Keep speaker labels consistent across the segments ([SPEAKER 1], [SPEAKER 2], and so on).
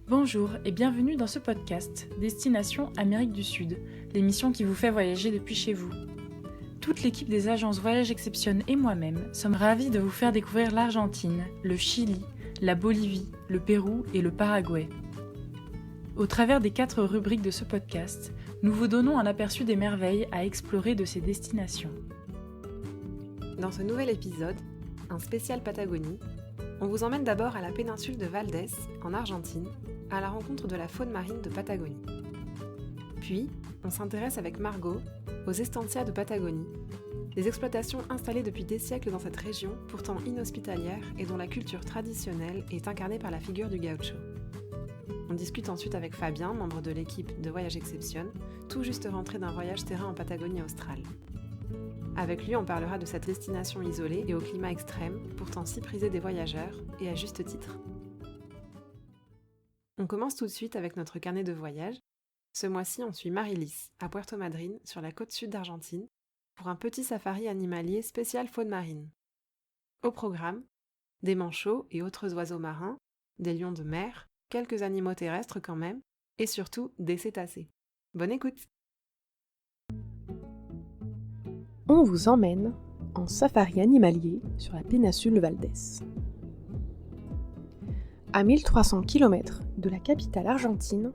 [SPEAKER 1] Bonjour et bienvenue dans ce podcast Destination Amérique du Sud, l'émission qui vous fait voyager depuis chez vous. Toute l'équipe des agences Voyage Exception et moi-même sommes ravis de vous faire découvrir l'Argentine, le Chili, la Bolivie, le Pérou et le Paraguay. Au travers des 4 rubriques de ce podcast, nous vous donnons un aperçu des merveilles à explorer de ces destinations.
[SPEAKER 2] Dans ce nouvel épisode, un spécial Patagonie, on vous emmène d'abord à la péninsule de Valdés, en Argentine, à la rencontre de la faune marine de Patagonie. Puis, on s'intéresse avec Margot aux estancias de Patagonie, des exploitations installées depuis des siècles dans cette région, pourtant inhospitalière et dont la culture traditionnelle est incarnée par la figure du gaucho. On discute ensuite avec Fabien, membre de l'équipe de Voyage Exception, tout juste rentré d'un voyage terrain en Patagonie australe. Avec lui, on parlera de cette destination isolée et au climat extrême, pourtant si prisée des voyageurs, et à juste titre. On commence tout de suite avec notre carnet de voyage. Ce mois-ci, on suit Marie-Lys, à Puerto Madryn, sur la côte sud d'Argentine, pour un petit safari animalier spécial faune marine. Au programme, des manchots et autres oiseaux marins, des lions de mer, quelques animaux terrestres quand même, et surtout des cétacés. Bonne écoute!
[SPEAKER 3] On vous emmène en safari animalier sur la péninsule Valdés. À 1300 km de la capitale argentine,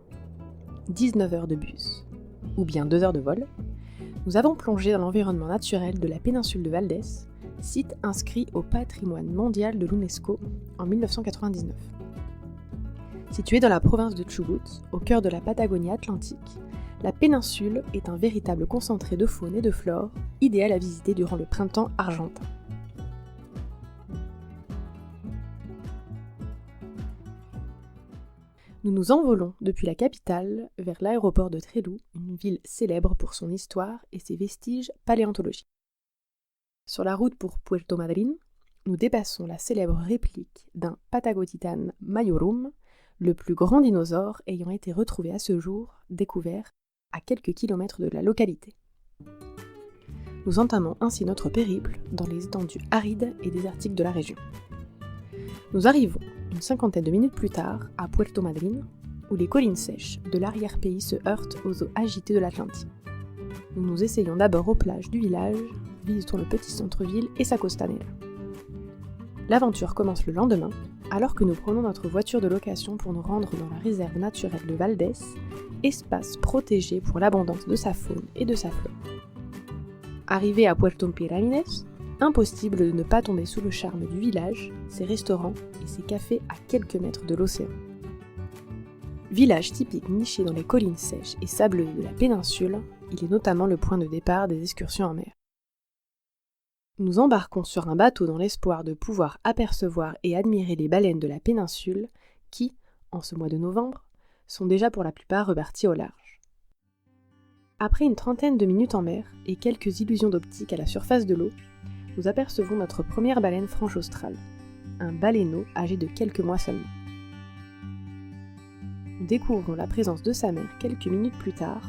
[SPEAKER 3] 19 heures de bus, ou bien 2 heures de vol, nous avons plongé dans l'environnement naturel de la péninsule de Valdés, site inscrit au patrimoine mondial de l'UNESCO en 1999. Située dans la province de Chubut, au cœur de la Patagonie atlantique, la péninsule est un véritable concentré de faune et de flore, idéal à visiter durant le printemps argentin. Nous nous envolons depuis la capitale vers l'aéroport de Trelew, une ville célèbre pour son histoire et ses vestiges paléontologiques. Sur la route pour Puerto Madryn, nous dépassons la célèbre réplique d'un Patagotitan majorum, le plus grand dinosaure ayant été retrouvé à ce jour, découvert à quelques kilomètres de la localité. Nous entamons ainsi notre périple dans les étendues arides et désertiques de la région. Nous arrivons une cinquantaine de minutes plus tard à Puerto Madryn, où les collines sèches de l'arrière-pays se heurtent aux eaux agitées de l'Atlantique. Nous nous essayons d'abord aux plages du village, visitons le petit centre-ville et sa costanera. L'aventure commence le lendemain, alors que nous prenons notre voiture de location pour nous rendre dans la réserve naturelle de Valdés, espace protégé pour l'abondance de sa faune et de sa flore. Arrivé à Puerto Pirámides, impossible de ne pas tomber sous le charme du village, ses restaurants et ses cafés à quelques mètres de l'océan. Village typique niché dans les collines sèches et sableuses de la péninsule, il est notamment le point de départ des excursions en mer. Nous embarquons sur un bateau dans l'espoir de pouvoir apercevoir et admirer les baleines de la péninsule qui, en ce mois de novembre, sont déjà pour la plupart reparties au large. Après une trentaine de minutes en mer et quelques illusions d'optique à la surface de l'eau, nous apercevons notre première baleine franche australe, un baleineau âgé de quelques mois seulement. Nous découvrons la présence de sa mère quelques minutes plus tard,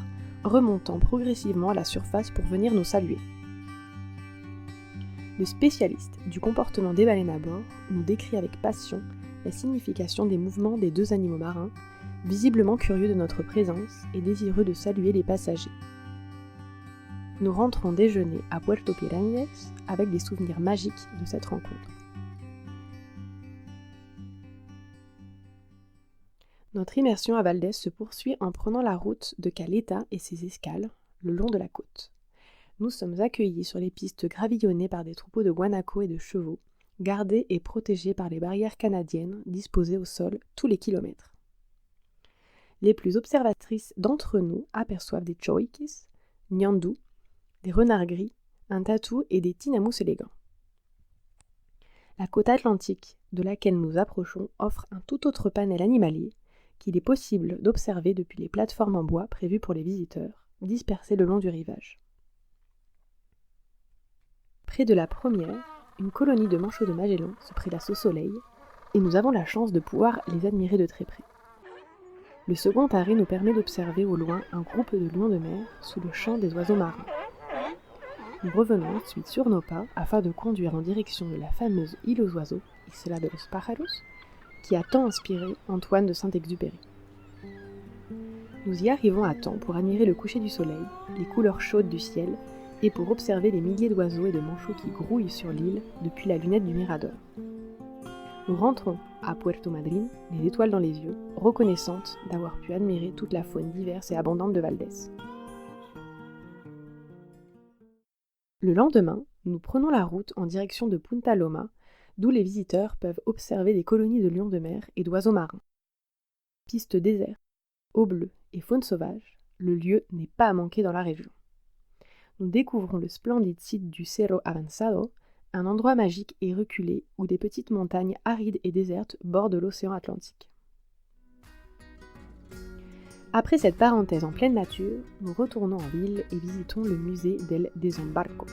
[SPEAKER 3] remontant progressivement à la surface pour venir nous saluer. Le spécialiste du comportement des baleines à bord nous décrit avec passion la signification des mouvements des 2 animaux marins, visiblement curieux de notre présence et désireux de saluer les passagers. Nous rentrons déjeuner à Puerto Pirámides avec des souvenirs magiques de cette rencontre. Notre immersion à Valdés se poursuit en prenant la route de Caleta et ses escales le long de la côte. Nous sommes accueillis sur les pistes gravillonnées par des troupeaux de guanacos et de chevaux, gardés et protégés par les barrières canadiennes disposées au sol tous les kilomètres. Les plus observatrices d'entre nous aperçoivent des choiquis, nyandous, des renards gris, un tatou et des tinamous élégants. La côte atlantique de laquelle nous approchons offre un tout autre panel animalier qu'il est possible d'observer depuis les plateformes en bois prévues pour les visiteurs, dispersées le long du rivage. Près de la première, une colonie de manchots de Magellan se prélasse au soleil et nous avons la chance de pouvoir les admirer de très près. Le second arrêt nous permet d'observer au loin un groupe de lions de mer sous le chant des oiseaux marins. Nous revenons ensuite sur nos pas afin de conduire en direction de la fameuse île aux oiseaux, Isla de los Pájaros, qui a tant inspiré Antoine de Saint-Exupéry. Nous y arrivons à temps pour admirer le coucher du soleil, les couleurs chaudes du ciel, et pour observer les milliers d'oiseaux et de manchots qui grouillent sur l'île depuis la lunette du Mirador. Nous rentrons à Puerto Madryn, les étoiles dans les yeux, reconnaissantes d'avoir pu admirer toute la faune diverse et abondante de Valdés. Le lendemain, nous prenons la route en direction de Punta Loma, d'où les visiteurs peuvent observer des colonies de lions de mer et d'oiseaux marins. Pistes désertes, eau bleue et faune sauvage, le lieu n'est pas à manquer dans la région. Nous découvrons le splendide site du Cerro Avanzado, un endroit magique et reculé où des petites montagnes arides et désertes bordent l'océan Atlantique. Après cette parenthèse en pleine nature, nous retournons en ville et visitons le musée del Desembarco.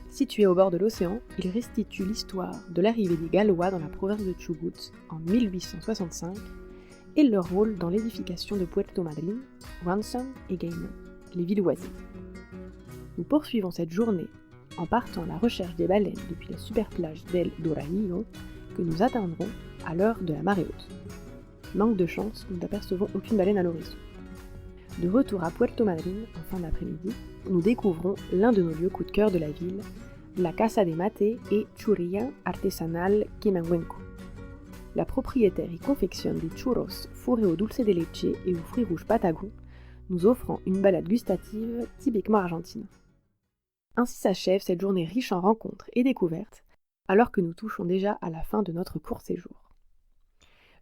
[SPEAKER 3] Situé au bord de l'océan, il restitue l'histoire de l'arrivée des Gallois dans la province de Chubut en 1865 et leur rôle dans l'édification de Puerto Madryn, Ransom et Gayman, les villes voisines. Nous poursuivons cette journée en partant à la recherche des baleines depuis la super plage d'El Doradillo que nous atteindrons à l'heure de la marée haute. Manque de chance, nous n'apercevons aucune baleine à l'horizon. De retour à Puerto Madryn en fin d'après-midi, nous découvrons l'un de nos lieux coup de cœur de la ville, la Casa de Mate et Churria Artesanal Quimanguenco. La propriétaire y confectionne des churros fourrés au dulce de leche et aux fruits rouges patagons, nous offrant une balade gustative typiquement argentine. Ainsi s'achève cette journée riche en rencontres et découvertes, alors que nous touchons déjà à la fin de notre court séjour.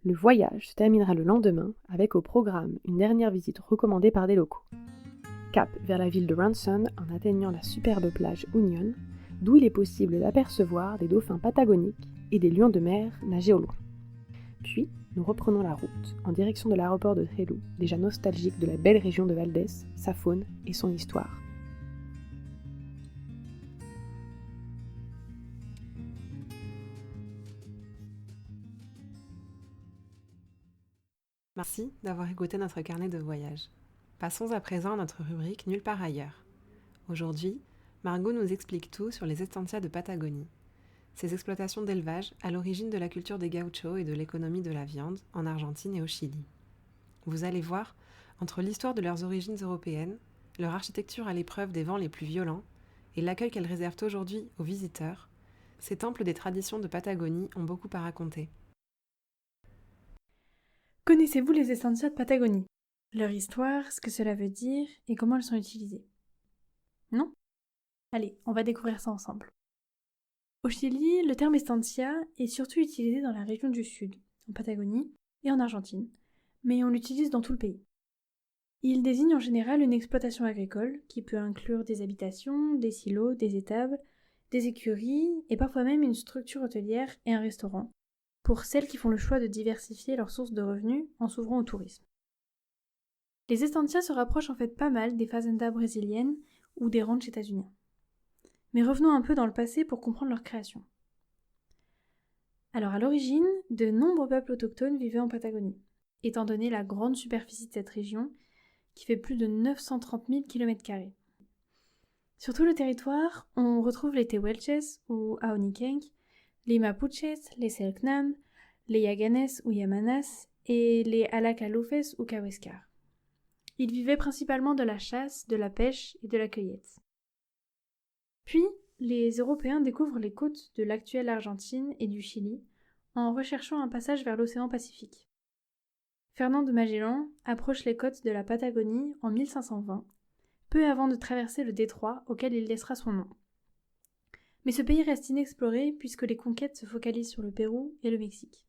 [SPEAKER 3] Le voyage se terminera le lendemain avec au programme une dernière visite recommandée par des locaux. Cap vers la ville de Ranson en atteignant la superbe plage Union, d'où il est possible d'apercevoir des dauphins patagoniques et des lions de mer nager au loin. Puis, nous reprenons la route en direction de l'aéroport de Trelew, déjà nostalgique de la belle région de Valdés, sa faune et son histoire.
[SPEAKER 2] Merci d'avoir écouté notre carnet de voyage. Passons à présent à notre rubrique Nulle part ailleurs. Aujourd'hui, Margot nous explique tout sur les estancias de Patagonie. Ces exploitations d'élevage à l'origine de la culture des gauchos et de l'économie de la viande en Argentine et au Chili. Vous allez voir, entre l'histoire de leurs origines européennes, leur architecture à l'épreuve des vents les plus violents et l'accueil qu'elles réservent aujourd'hui aux visiteurs, ces temples des traditions de Patagonie ont beaucoup à raconter.
[SPEAKER 4] Connaissez-vous les estancias de Patagonie? Leur histoire, ce que cela veut dire et comment elles sont utilisées? Non? Allez, on va découvrir ça ensemble. Au Chili, le terme estancia est surtout utilisé dans la région du Sud, en Patagonie et en Argentine, mais on l'utilise dans tout le pays. Il désigne en général une exploitation agricole qui peut inclure des habitations, des silos, des étables, des écuries et parfois même une structure hôtelière et un restaurant, pour celles qui font le choix de diversifier leurs sources de revenus en s'ouvrant au tourisme. Les estancias se rapprochent en fait pas mal des fazendas brésiliennes ou des ranchs états-uniens. Mais revenons un peu dans le passé pour comprendre leur création. Alors à l'origine, de nombreux peuples autochtones vivaient en Patagonie, étant donné la grande superficie de cette région, qui fait plus de 930 000 km². Sur tout le territoire, on retrouve les Tehuelches ou Aonikenk, les Mapuches, les Selknam, les Yaganes ou Yamanas et les Alacalufes ou Kaweskar. Ils vivaient principalement de la chasse, de la pêche et de la cueillette. Puis, les Européens découvrent les côtes de l'actuelle Argentine et du Chili en recherchant un passage vers l'océan Pacifique. Fernand de Magellan approche les côtes de la Patagonie en 1520, peu avant de traverser le détroit auquel il laissera son nom. Mais ce pays reste inexploré puisque les conquêtes se focalisent sur le Pérou et le Mexique.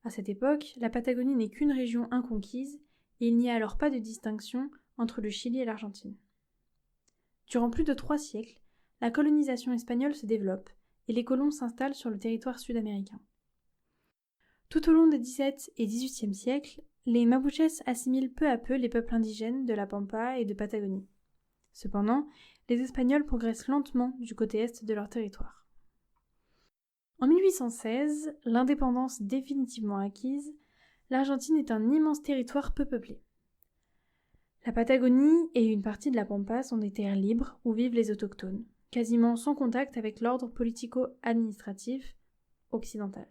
[SPEAKER 4] À cette époque, la Patagonie n'est qu'une région inconquise et il n'y a alors pas de distinction entre le Chili et l'Argentine. Durant plus de 3 siècles, la colonisation espagnole se développe et les colons s'installent sur le territoire sud-américain. Tout au long des XVIIe et XVIIIe siècles, les Mapuches assimilent peu à peu les peuples indigènes de la Pampa et de Patagonie. Cependant, les Espagnols progressent lentement du côté est de leur territoire. En 1816, l'indépendance définitivement acquise, l'Argentine est un immense territoire peu peuplé. La Patagonie et une partie de la Pampa sont des terres libres où vivent les autochtones, quasiment sans contact avec l'ordre politico-administratif occidental.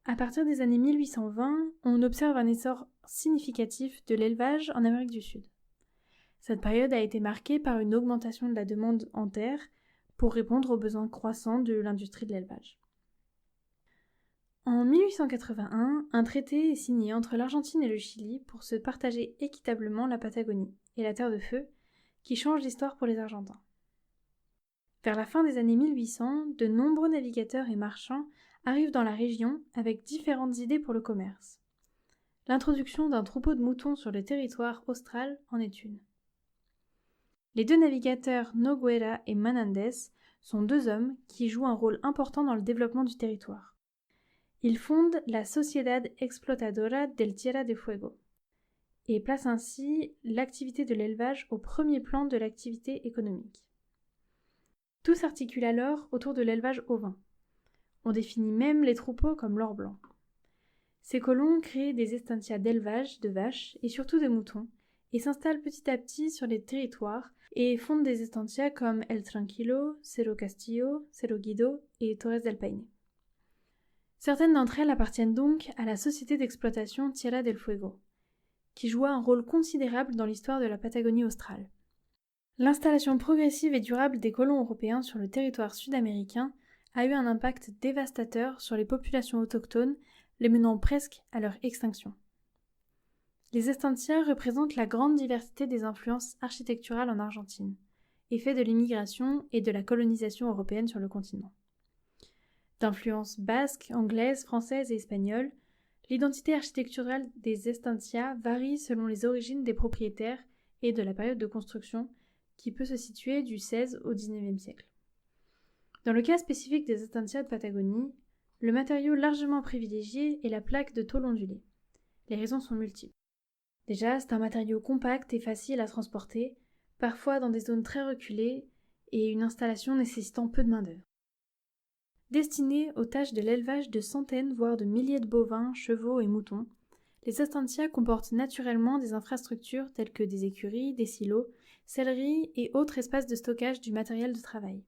[SPEAKER 4] À partir des années 1820, on observe un essor significatif de l'élevage en Amérique du Sud. Cette période a été marquée par une augmentation de la demande en terre pour répondre aux besoins croissants de l'industrie de l'élevage. En 1881, un traité est signé entre l'Argentine et le Chili pour se partager équitablement la Patagonie et la Terre de Feu, qui change l'histoire pour les Argentins. Vers la fin des années 1800, de nombreux navigateurs et marchands arrivent dans la région avec différentes idées pour le commerce. L'introduction d'un troupeau de moutons sur le territoire austral en est une. Les deux navigateurs Noguera et Menendez sont deux hommes qui jouent un rôle important dans le développement du territoire. Ils fondent la Sociedad Explotadora del Tierra de Fuego et placent ainsi l'activité de l'élevage au premier plan de l'activité économique. Tout s'articule alors autour de l'élevage ovin. On définit même les troupeaux comme l'or blanc. Ces colons créent des estancias d'élevage de vaches et surtout de moutons et s'installent petit à petit sur les territoires et fondent des estancias comme El Tranquilo, Cerro Castillo, Cerro Guido et Torres del Paine. Certaines d'entre elles appartiennent donc à la société d'exploitation Tierra del Fuego, qui joua un rôle considérable dans l'histoire de la Patagonie australe. L'installation progressive et durable des colons européens sur le territoire sud-américain a eu un impact dévastateur sur les populations autochtones, les menant presque à leur extinction. Les estancias représentent la grande diversité des influences architecturales en Argentine, effet de l'immigration et de la colonisation européenne sur le continent. D'influences basques, anglaises, françaises et espagnoles, l'identité architecturale des estancias varie selon les origines des propriétaires et de la période de construction, qui peut se situer du XVIe au XIXe siècle. Dans le cas spécifique des estancias de Patagonie, le matériau largement privilégié est la plaque de tôle ondulée. Les raisons sont multiples. Déjà, c'est un matériau compact et facile à transporter, parfois dans des zones très reculées et une installation nécessitant peu de main-d'œuvre. Destinés aux tâches de l'élevage de centaines voire de milliers de bovins, chevaux et moutons, les estancias comportent naturellement des infrastructures telles que des écuries, des silos, selleries et autres espaces de stockage du matériel de travail.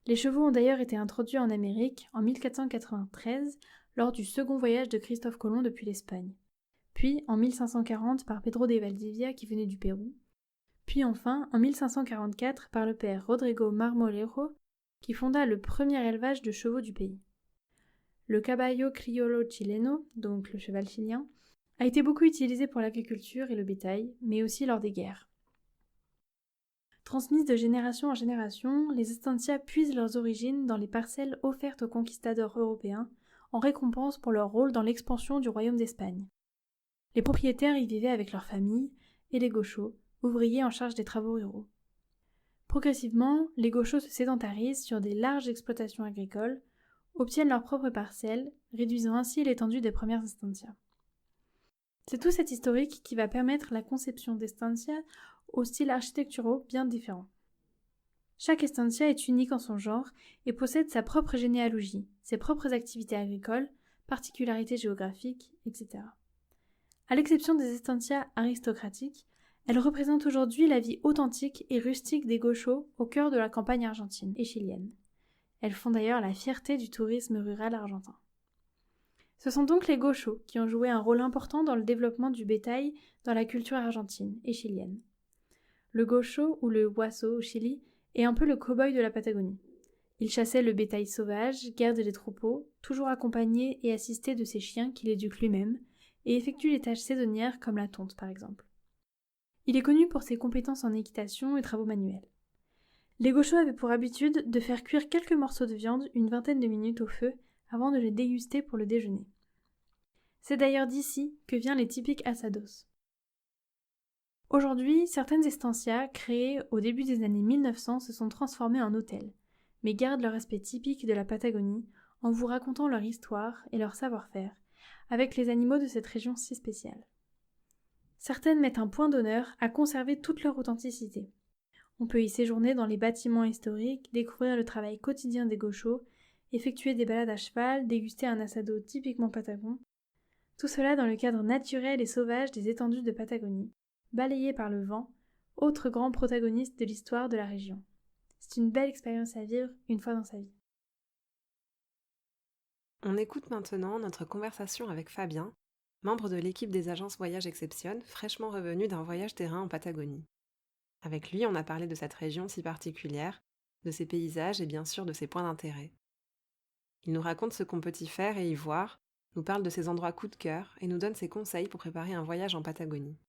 [SPEAKER 4] Les chevaux ont d'ailleurs été introduits en Amérique en 1493 lors du second voyage de Christophe Colomb depuis l'Espagne, puis en 1540 par Pedro de Valdivia qui venait du Pérou, puis enfin en 1544 par le père Rodrigo Marmolejo qui fonda le premier élevage de chevaux du pays. Le caballo criollo chileno, donc le cheval chilien, a été beaucoup utilisé pour l'agriculture et le bétail, mais aussi lors des guerres. Transmises de génération en génération, les estancias puisent leurs origines dans les parcelles offertes aux conquistadors européens en récompense pour leur rôle dans l'expansion du royaume d'Espagne. Les propriétaires y vivaient avec leurs familles et les gauchos, ouvriers en charge des travaux ruraux. Progressivement, les gauchos se sédentarisent sur des larges exploitations agricoles, obtiennent leurs propres parcelles, réduisant ainsi l'étendue des premières estancias. C'est tout cet historique qui va permettre la conception d'estancias aux styles architecturaux bien différents. Chaque estancia est unique en son genre et possède sa propre généalogie, ses propres activités agricoles, particularités géographiques, etc. À l'exception des estancias aristocratiques, elles représentent aujourd'hui la vie authentique et rustique des gauchos au cœur de la campagne argentine et chilienne. Elles font d'ailleurs la fierté du tourisme rural argentin. Ce sont donc les gauchos qui ont joué un rôle important dans le développement du bétail dans la culture argentine et chilienne. Le gaucho, ou le huaso au Chili, est un peu le cow-boy de la Patagonie. Il chassait le bétail sauvage, garde les troupeaux, toujours accompagné et assisté de ses chiens qu'il éduque lui-même, et effectue les tâches saisonnières comme la tonte par exemple. Il est connu pour ses compétences en équitation et travaux manuels. Les gauchos avaient pour habitude de faire cuire quelques morceaux de viande une vingtaine de minutes au feu avant de les déguster pour le déjeuner. C'est d'ailleurs d'ici que vient les typiques asados. Aujourd'hui, certaines estancias créées au début des années 1900 se sont transformées en hôtels, mais gardent leur aspect typique de la Patagonie en vous racontant leur histoire et leur savoir-faire, avec les animaux de cette région si spéciale. Certaines mettent un point d'honneur à conserver toute leur authenticité. On peut y séjourner dans les bâtiments historiques, découvrir le travail quotidien des gauchos, effectuer des balades à cheval, déguster un asado typiquement patagon. Tout cela dans le cadre naturel et sauvage des étendues de Patagonie, balayées par le vent, autre grand protagoniste de l'histoire de la région. C'est une belle expérience à vivre une fois dans sa vie.
[SPEAKER 2] On écoute maintenant notre conversation avec Fabien, membre de l'équipe des agences Voyage Exception, fraîchement revenu d'un voyage terrain en Patagonie. Avec lui, on a parlé de cette région si particulière, de ses paysages et bien sûr de ses points d'intérêt. Il nous raconte ce qu'on peut y faire et y voir, nous parle de ses endroits coup de cœur et nous donne ses conseils pour préparer un voyage en Patagonie.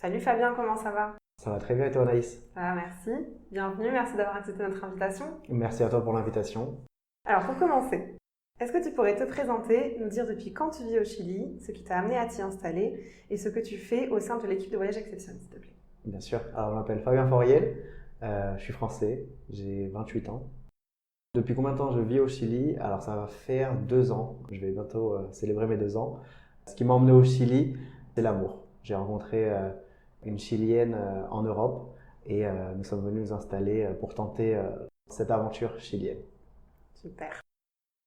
[SPEAKER 2] Salut Fabien, comment ça va?
[SPEAKER 5] Ça va très bien et toi Anaïs?
[SPEAKER 2] Ça va, merci. Bienvenue, merci d'avoir accepté notre invitation.
[SPEAKER 5] Merci à toi pour l'invitation.
[SPEAKER 2] Alors pour commencer, est-ce que tu pourrais te présenter, nous dire depuis quand tu vis au Chili, ce qui t'a amené à t'y installer et ce que tu fais au sein de l'équipe de Voyage Exception, s'il te plaît?
[SPEAKER 5] Bien sûr. Alors je m'appelle Fabien Foriel, je suis français, j'ai 28 ans. Depuis combien de temps je vis au Chili? Alors ça va faire 2 ans, je vais bientôt célébrer mes 2 ans. Ce qui m'a emmené au Chili, c'est l'amour. J'ai rencontré une Chilienne en Europe et nous sommes venus nous installer pour tenter cette aventure chilienne.
[SPEAKER 2] Super.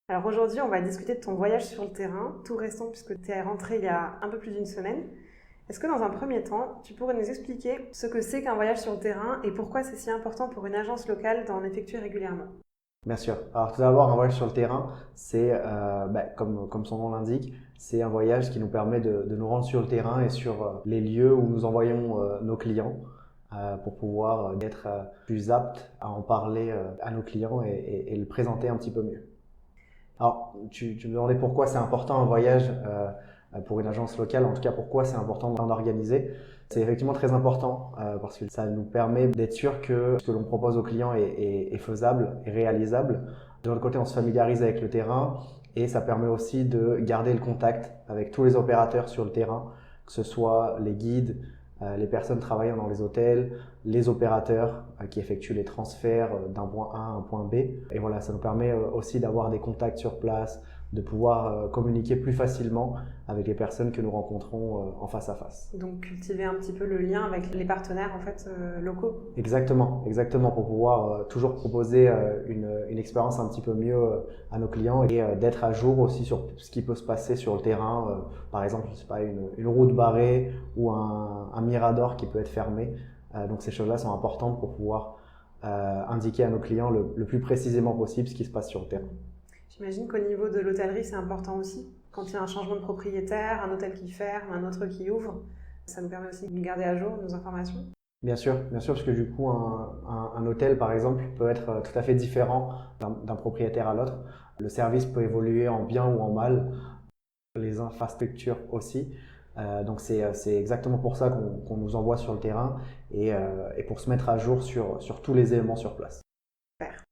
[SPEAKER 2] Alors aujourd'hui, on va discuter de ton voyage sur le terrain, tout récent puisque tu es rentré il y a un peu plus d'une semaine. Est-ce que dans un premier temps, tu pourrais nous expliquer ce que c'est qu'un voyage sur le terrain et pourquoi c'est si important pour une agence locale d'en effectuer régulièrement?
[SPEAKER 5] Bien sûr. Alors tout d'abord, un voyage sur le terrain, c'est, comme son nom l'indique, c'est un voyage qui nous permet de nous rendre sur le terrain et sur les lieux où nous envoyons nos clients pour pouvoir être plus aptes à en parler à nos clients et le présenter un petit peu mieux. Alors, tu me demandais pourquoi c'est important un voyage pour une agence locale, en tout cas pourquoi c'est important d'en organiser. C'est effectivement très important parce que ça nous permet d'être sûr que ce que l'on propose aux clients est faisable et réalisable. De l'autre côté, on se familiarise avec le terrain et ça permet aussi de garder le contact avec tous les opérateurs sur le terrain, que ce soit les guides, les personnes travaillant dans les hôtels, les opérateurs qui effectuent les transferts d'un point A à un point B. Et voilà, ça nous permet aussi d'avoir des contacts sur place, de pouvoir communiquer plus facilement avec les personnes que nous rencontrons en face à face.
[SPEAKER 2] Donc cultiver un petit peu le lien avec les partenaires en fait locaux.
[SPEAKER 5] Exactement, pour pouvoir toujours proposer une expérience un petit peu mieux à nos clients et d'être à jour aussi sur ce qui peut se passer sur le terrain. Par exemple, je sais pas, une route barrée ou un mirador qui peut être fermé. Donc ces choses-là sont importantes pour pouvoir indiquer à nos clients le plus précisément possible ce qui se passe sur le terrain.
[SPEAKER 2] J'imagine qu'au niveau de l'hôtellerie, c'est important aussi. Quand il y a un changement de propriétaire, un hôtel qui ferme, un autre qui ouvre, ça nous permet aussi de garder à jour nos informations.
[SPEAKER 5] Bien sûr, parce que du coup, un hôtel, par exemple, peut être tout à fait différent d'un propriétaire à l'autre. Le service peut évoluer en bien ou en mal, les infrastructures aussi. Donc c'est exactement pour ça qu'on nous envoie sur le terrain et pour se mettre à jour sur tous les éléments sur place.
[SPEAKER 2] Super.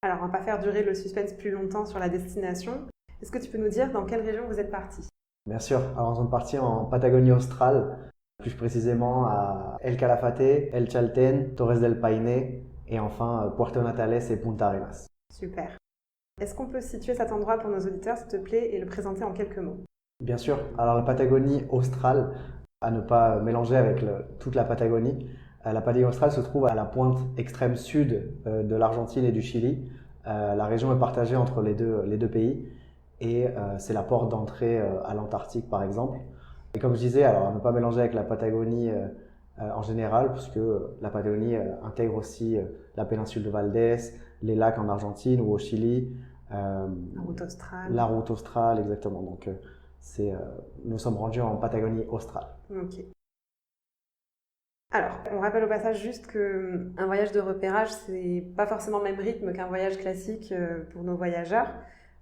[SPEAKER 2] Alors, on ne va pas faire durer le suspense plus longtemps sur la destination. Est-ce que tu peux nous dire dans quelle région vous êtes parti?
[SPEAKER 5] Bien sûr. Alors, nous sommes partis en Patagonie australe, plus précisément à El Calafate, El Chaltén, Torres del Paine et enfin Puerto Natales et Punta Arenas.
[SPEAKER 2] Super. Est-ce qu'on peut situer cet endroit pour nos auditeurs, s'il te plaît, et le présenter en quelques mots?
[SPEAKER 5] Bien sûr. Alors, la Patagonie australe, à ne pas mélanger avec toute la Patagonie. La Patagonie australe se trouve à la pointe extrême sud de l'Argentine et du Chili. La région est partagée entre les deux pays et c'est la porte d'entrée à l'Antarctique par exemple. Et comme je disais, alors à ne pas mélanger avec la Patagonie en général, puisque la Patagonie intègre aussi la péninsule de Valdés, les lacs en Argentine ou au Chili.
[SPEAKER 2] La route australe.
[SPEAKER 5] La route australe, exactement. Donc nous sommes rendus en Patagonie australe.
[SPEAKER 2] Ok. Alors, on rappelle au passage juste qu'un voyage de repérage, c'est pas forcément le même rythme qu'un voyage classique pour nos voyageurs.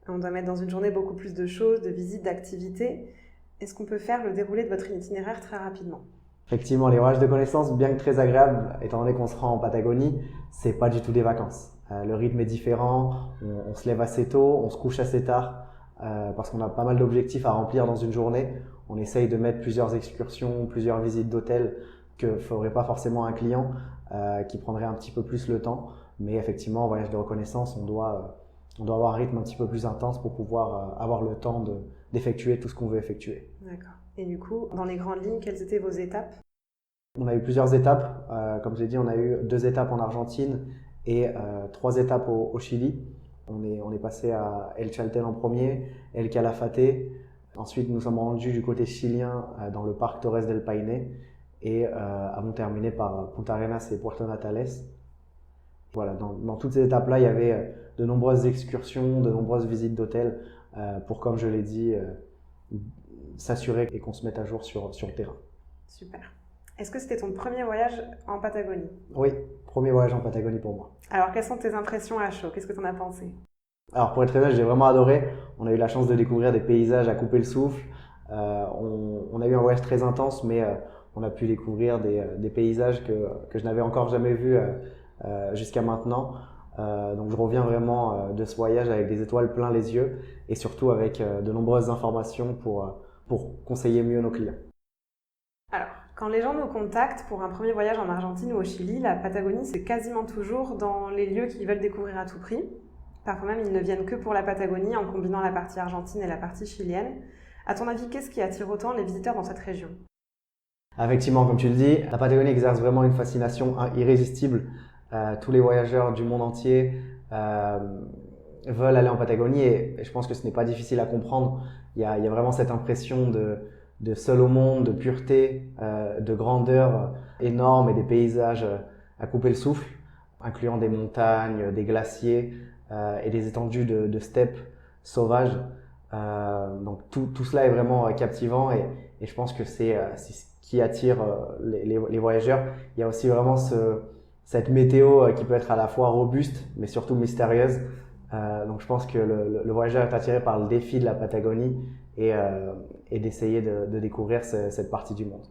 [SPEAKER 2] On doit mettre dans une journée beaucoup plus de choses, de visites, d'activités. Est-ce qu'on peut faire le déroulé de votre itinéraire très rapidement?
[SPEAKER 5] Effectivement, les voyages de connaissances, bien que très agréables, étant donné qu'on se rend en Patagonie, c'est pas du tout des vacances. Le rythme est différent, on se lève assez tôt, on se couche assez tard, parce qu'on a pas mal d'objectifs à remplir dans une journée. On essaye de mettre plusieurs excursions, plusieurs visites d'hôtels, que ne ferait pas forcément un client qui prendrait un petit peu plus le temps. Mais effectivement, en voyage de reconnaissance, on doit avoir un rythme un petit peu plus intense pour pouvoir avoir le temps d'effectuer tout ce qu'on veut effectuer.
[SPEAKER 2] D'accord. Et du coup, dans les grandes lignes, quelles étaient vos étapes?
[SPEAKER 5] On a eu plusieurs étapes. Comme j'ai dit, on a eu 2 étapes en Argentine et 3 étapes au Chili. On est passé à El Chaltén en premier, El Calafate. Ensuite, nous sommes rendus du côté chilien dans le parc Torres del Paine et avons terminé par Punta Arenas et Puerto Natales. Voilà, dans toutes ces étapes-là, il y avait de nombreuses excursions, de nombreuses visites d'hôtels pour, comme je l'ai dit, s'assurer et qu'on se mette à jour sur le terrain.
[SPEAKER 2] Super. Est-ce que c'était ton premier voyage en Patagonie?
[SPEAKER 5] Oui, premier voyage en Patagonie pour moi.
[SPEAKER 2] Alors, quelles sont tes impressions à chaud? Qu'est-ce que tu en as pensé?
[SPEAKER 5] Alors pour être honnête, j'ai vraiment adoré. On a eu la chance de découvrir des paysages à couper le souffle. On a eu un voyage très intense, mais on a pu découvrir des paysages que je n'avais encore jamais vus jusqu'à maintenant. Donc je reviens vraiment de ce voyage avec des étoiles plein les yeux et surtout avec de nombreuses informations pour conseiller mieux nos clients.
[SPEAKER 2] Alors, quand les gens nous contactent pour un premier voyage en Argentine ou au Chili, la Patagonie, c'est quasiment toujours dans les lieux qu'ils veulent découvrir à tout prix. Parfois même, ils ne viennent que pour la Patagonie en combinant la partie argentine et la partie chilienne. À ton avis, qu'est-ce qui attire autant les visiteurs dans cette région?
[SPEAKER 5] Effectivement, comme tu le dis, la Patagonie exerce vraiment une fascination irrésistible. Tous les voyageurs du monde entier veulent aller en Patagonie et je pense que ce n'est pas difficile à comprendre. Il y a vraiment cette impression de seul au monde, de pureté, de grandeur énorme et des paysages à couper le souffle, incluant des montagnes, des glaciers et des étendues de steppes sauvages. Donc tout cela est vraiment captivant et je pense que c'est ce qui attire les voyageurs. Il y a aussi vraiment cette météo qui peut être à la fois robuste mais surtout mystérieuse. Donc je pense que le voyageur est attiré par le défi de la Patagonie et d'essayer de découvrir cette partie du monde.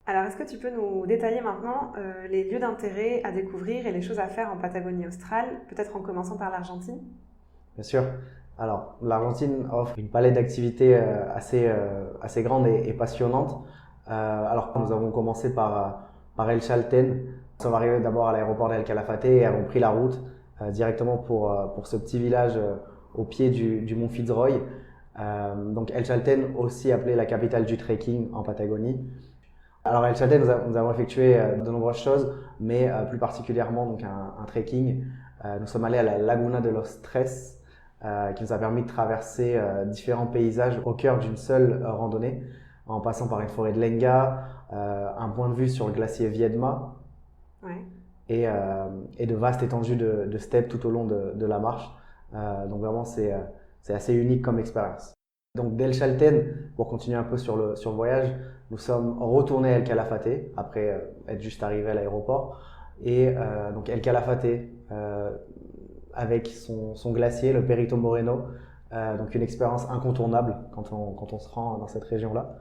[SPEAKER 2] Alors, est-ce que tu peux nous détailler maintenant les lieux d'intérêt à découvrir et les choses à faire en Patagonie australe, peut-être en commençant par l'Argentine?
[SPEAKER 5] Bien sûr. Alors, l'Argentine offre une palette d'activités assez grande et passionnante. Alors, nous avons commencé par El Chaltén. Nous sommes arrivés d'abord à l'aéroport d'El Calafate et avons pris la route directement pour ce petit village au pied du mont Fitzroy. Donc, El Chaltén, aussi appelé la capitale du trekking en Patagonie. Alors, El Chaltén, nous avons effectué de nombreuses choses, mais plus particulièrement donc un trekking. Nous sommes allés à la Laguna de los Tres, qui nous a permis de traverser différents paysages au cœur d'une seule randonnée, en passant par une forêt de lenga, un point de vue sur le glacier Viedma,
[SPEAKER 2] Ouais.
[SPEAKER 5] et de vastes étendues de steppes tout au long de la marche. Donc vraiment, c'est assez unique comme expérience. Donc d'El Chaltén, pour continuer un peu sur le voyage, nous sommes retournés à El Calafate après être juste arrivés à l'aéroport. Et donc El Calafate, avec son glacier, le Perito Moreno, donc une expérience incontournable quand on se rend dans cette région-là.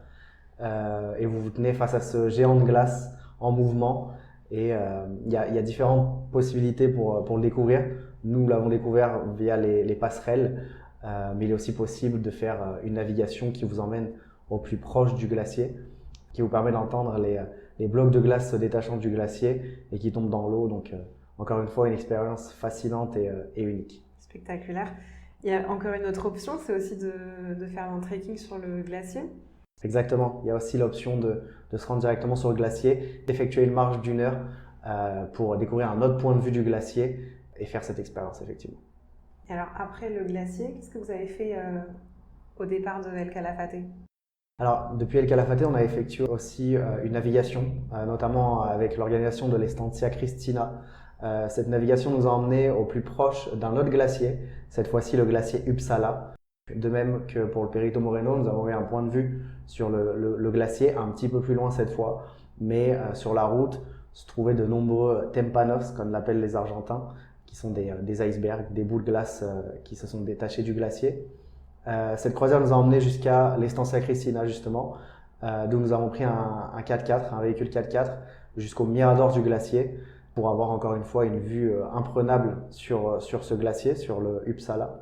[SPEAKER 5] Et vous vous tenez face à ce géant de glace en mouvement. Et il y a différentes possibilités pour le découvrir. Nous l'avons découvert via les passerelles, mais il est aussi possible de faire une navigation qui vous emmène au plus proche du glacier, qui vous permet d'entendre les blocs de glace se détachant du glacier et qui tombent dans l'eau. Donc encore une fois, une expérience fascinante et unique.
[SPEAKER 2] Spectaculaire. Il y a encore une autre option, c'est aussi de faire un trekking sur le glacier.
[SPEAKER 5] Exactement. Il y a aussi l'option de se rendre directement sur le glacier, d'effectuer une marche d'1 heure pour découvrir un autre point de vue du glacier et faire cette expérience, effectivement.
[SPEAKER 2] Et alors, après le glacier, qu'est-ce que vous avez fait au départ de El Calafate?
[SPEAKER 5] Alors, depuis El Calafate, on a effectué aussi une navigation, notamment avec l'organisation de l'Estancia Cristina. Cette navigation nous a emmenés au plus proche d'un autre glacier, cette fois-ci le glacier Uppsala. De même que pour le Perito Moreno, nous avons eu un point de vue sur le glacier, un petit peu plus loin cette fois, mais sur la route se trouvaient de nombreux tempanos, comme l'appellent les Argentins, qui sont des icebergs, des boules de glace qui se sont détachées du glacier. Cette croisière nous a emmenés jusqu'à l'Estancia Cristina justement, d'où nous avons pris un 4x4, un véhicule 4x4, jusqu'au mirador du glacier, pour avoir encore une fois une vue imprenable sur ce glacier, sur le Uppsala.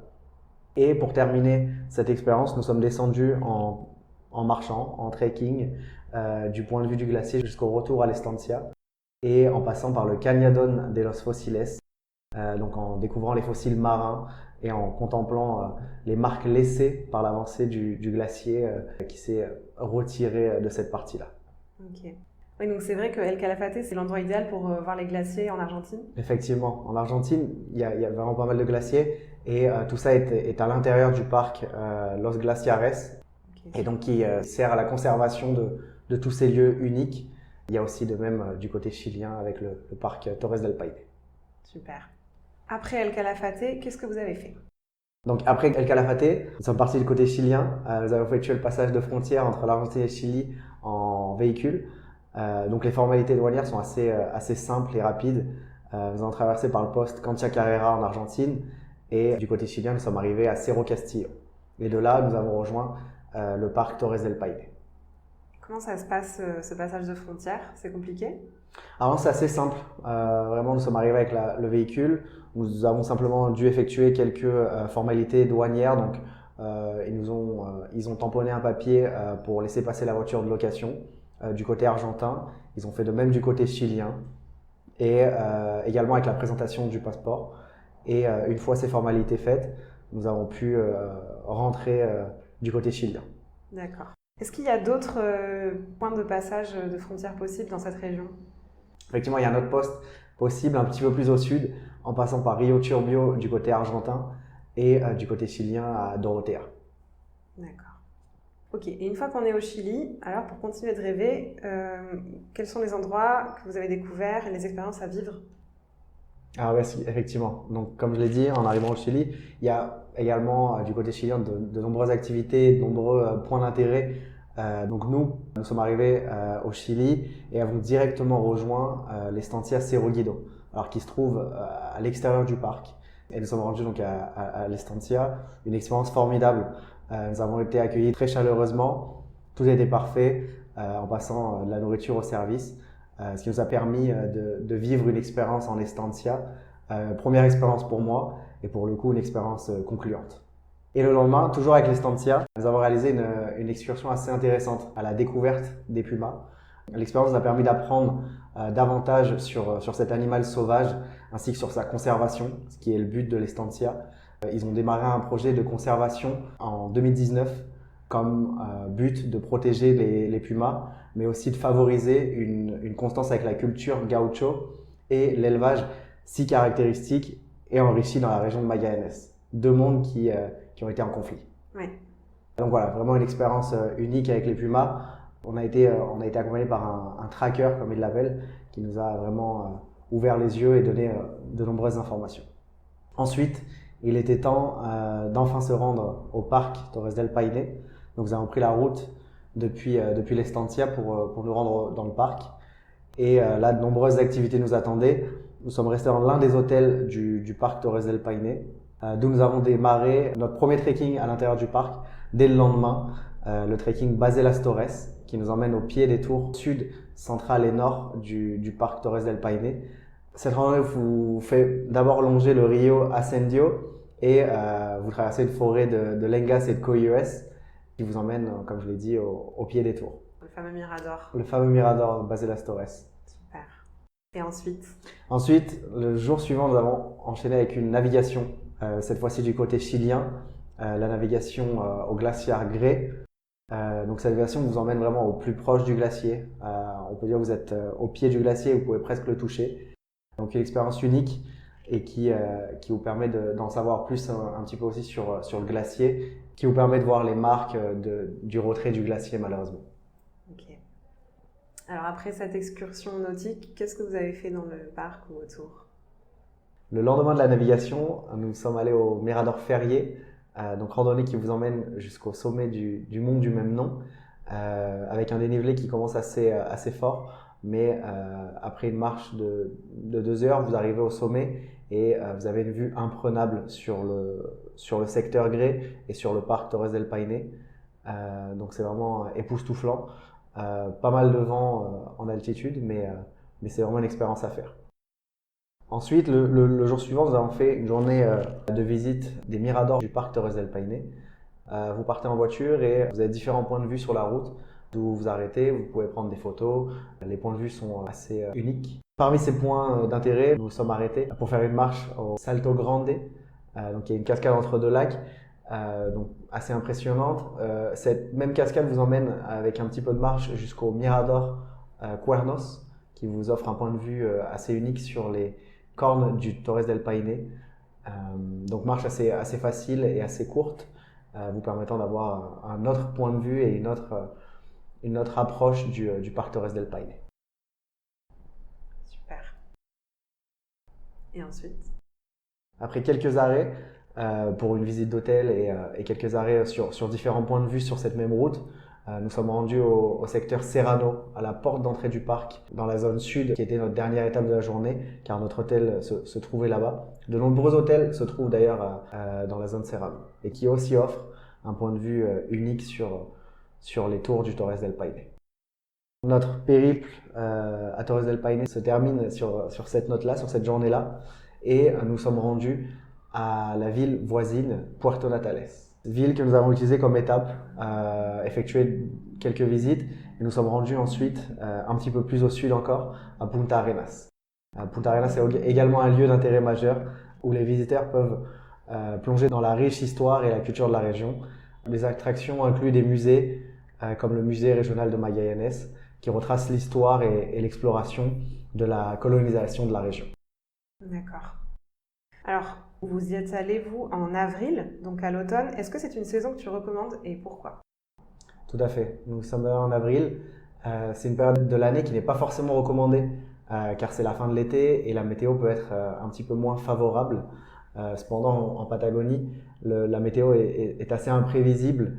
[SPEAKER 5] Et pour terminer cette expérience, nous sommes descendus en marchant, en trekking, du point de vue du glacier jusqu'au retour à l'Estancia, et en passant par le Cañadón de los Fósiles, donc en découvrant les fossiles marins et en contemplant les marques laissées par l'avancée du glacier qui s'est retiré de cette partie-là.
[SPEAKER 2] Ok. Oui, donc c'est vrai que El Calafate, c'est l'endroit idéal pour voir les glaciers en Argentine.
[SPEAKER 5] Effectivement, en Argentine, il y a vraiment pas mal de glaciers et tout ça est à l'intérieur du parc Los Glaciares, et donc qui sert à la conservation de tous ces lieux uniques. Il y a aussi de même du côté chilien avec le parc Torres del Paine.
[SPEAKER 2] Super. Après El Calafate, qu'est-ce que vous avez fait?
[SPEAKER 5] Donc après El Calafate, nous sommes partis du côté chilien. Nous avons effectué le passage de frontière entre l'Argentine et le Chili en véhicule. Donc les formalités douanières sont assez simples et rapides. Nous avons traversé par le poste Cancha Carrera en Argentine et du côté chilien, nous sommes arrivés à Cerro Castillo. Et de là, nous avons rejoint le parc Torres del Paine.
[SPEAKER 2] Comment ça se passe ce passage de frontière? C'est compliqué?
[SPEAKER 5] Alors c'est assez simple. Vraiment, nous sommes arrivés avec le véhicule. Nous avons simplement dû effectuer quelques formalités douanières. Donc, ils ont tamponné un papier pour laisser passer la voiture de location du côté argentin. Ils ont fait de même du côté chilien et également avec la présentation du passeport. Et une fois ces formalités faites, nous avons pu rentrer du côté chilien.
[SPEAKER 2] D'accord. Est-ce qu'il y a d'autres points de passage de frontières possibles dans cette région?
[SPEAKER 5] Effectivement, il y a un autre poste possible un petit peu plus au sud, en passant par Rio Turbio du côté argentin et du côté chilien à Dorotea.
[SPEAKER 2] D'accord. Ok, et une fois qu'on est au Chili, alors pour continuer de rêver, quels sont les endroits que vous avez découverts et les expériences à vivre?
[SPEAKER 5] Ah ouais, effectivement. Donc, comme je l'ai dit, en arrivant au Chili, il y a également du côté chilien de nombreuses activités, de nombreux points d'intérêt. Donc nous sommes arrivés au Chili et avons directement rejoint l'Estancia Cerro Guido, alors qui se trouve à l'extérieur du parc. Et nous sommes rendus donc à l'Estancia, une expérience formidable. Nous avons été accueillis très chaleureusement, tout était parfait, en passant de la nourriture au service. Ce qui nous a permis de vivre une expérience en Estancia, première expérience pour moi et pour le coup une expérience concluante. Et le lendemain, toujours avec l'Estancia, nous avons réalisé une excursion assez intéressante à la découverte des pumas. L'expérience nous a permis d'apprendre davantage sur cet animal sauvage ainsi que sur sa conservation, ce qui est le but de l'Estancia. Ils ont démarré un projet de conservation en 2019 comme but de protéger les pumas, mais aussi de favoriser une constance avec la culture gaucho et l'élevage si caractéristique et enrichi dans la région de Magallanes. Deux mondes qui ont été en conflit.
[SPEAKER 2] Ouais.
[SPEAKER 5] Donc voilà, vraiment une expérience unique avec les pumas. On a été accompagné par un tracker, comme il l'appelle, qui nous a vraiment ouvert les yeux et donné de nombreuses informations. Ensuite, il était temps d'enfin se rendre au parc Torres del Paine. Donc nous avons pris la route depuis l'Estancia pour nous rendre dans le parc. Et là, de nombreuses activités nous attendaient. Nous sommes restés dans l'un des hôtels du parc Torres del Paine, d'où nous avons démarré notre premier trekking à l'intérieur du parc dès le lendemain, le trekking Base Las Torres, qui nous emmène au pied des tours sud, centrale et nord du parc Torres del Paine. Cette randonnée vous fait d'abord longer le Rio Ascendio et vous traversez une forêt de lengas et de coihues qui vous emmène, comme je l'ai dit, au pied des tours.
[SPEAKER 2] Le fameux Mirador.
[SPEAKER 5] Le fameux Mirador Base Las Torres.
[SPEAKER 2] Super. Et ensuite?
[SPEAKER 5] Ensuite, le jour suivant, nous avons enchaîné avec une navigation, cette fois-ci du côté chilien, la navigation au glaciar Grey. Donc cette navigation vous emmène vraiment au plus proche du glacier. On peut dire que vous êtes au pied du glacier, vous pouvez presque le toucher. Donc une expérience unique et qui vous permet d'en savoir plus un petit peu aussi sur le glacier, qui vous permet de voir les marques du retrait du glacier malheureusement.
[SPEAKER 2] Ok. Alors après cette excursion nautique, qu'est-ce que vous avez fait dans le parc ou autour?
[SPEAKER 5] Le lendemain de la navigation, nous sommes allés au Mirador Ferrier, donc randonnée qui vous emmène jusqu'au sommet du mont du même nom, avec un dénivelé qui commence assez fort, mais après une marche de 2 heures, vous arrivez au sommet et vous avez une vue imprenable sur le secteur Grey et sur le parc Torres del Paine. Donc c'est vraiment époustouflant. Pas mal de vent en altitude, mais c'est vraiment une expérience à faire. Ensuite, le jour suivant, nous avons fait une journée de visite des miradors du parc Torres del Paine. Vous partez en voiture et vous avez différents points de vue sur la route d'où vous vous arrêtez, vous pouvez prendre des photos. Les points de vue sont assez uniques. Parmi ces points d'intérêt, nous nous sommes arrêtés pour faire une marche au Salto Grande. Donc il y a une cascade entre deux lacs, donc assez impressionnante. Cette même cascade vous emmène avec un petit peu de marche jusqu'au Mirador Cuernos, qui vous offre un point de vue assez unique sur les cornes du Torres del Paine. Donc marche assez facile et assez courte, vous permettant d'avoir un autre point de vue et une autre approche du parc Torres del Paine.
[SPEAKER 2] Super. Et ensuite?
[SPEAKER 5] Après quelques arrêts pour une visite d'hôtel et quelques arrêts sur différents points de vue sur cette même route, nous sommes rendus au secteur Serrano, à la porte d'entrée du parc, dans la zone sud, qui était notre dernière étape de la journée, car notre hôtel se trouvait là-bas. De nombreux hôtels se trouvent d'ailleurs dans la zone Serrano, et qui aussi offrent un point de vue unique sur les tours du Torres del Paine. Notre périple à Torres del Paine se termine sur cette note-là, sur cette journée-là, et nous sommes rendus à la ville voisine, Puerto Natales. Ville que nous avons utilisée comme étape, effectué quelques visites, et nous sommes rendus ensuite un petit peu plus au sud encore, à Punta Arenas. Punta Arenas est également un lieu d'intérêt majeur où les visiteurs peuvent plonger dans la riche histoire et la culture de la région. Les attractions incluent des musées comme le musée régional de Magallanes, qui retrace l'histoire et l'exploration de la colonisation de la région.
[SPEAKER 2] D'accord. Alors, vous y êtes allé, vous, en avril, donc à l'automne. Est-ce que c'est une saison que tu recommandes et pourquoi?
[SPEAKER 5] Tout à fait. Nous sommes allés en avril. C'est une période de l'année qui n'est pas forcément recommandée car c'est la fin de l'été et la météo peut être un petit peu moins favorable. Cependant, en Patagonie, la météo est assez imprévisible.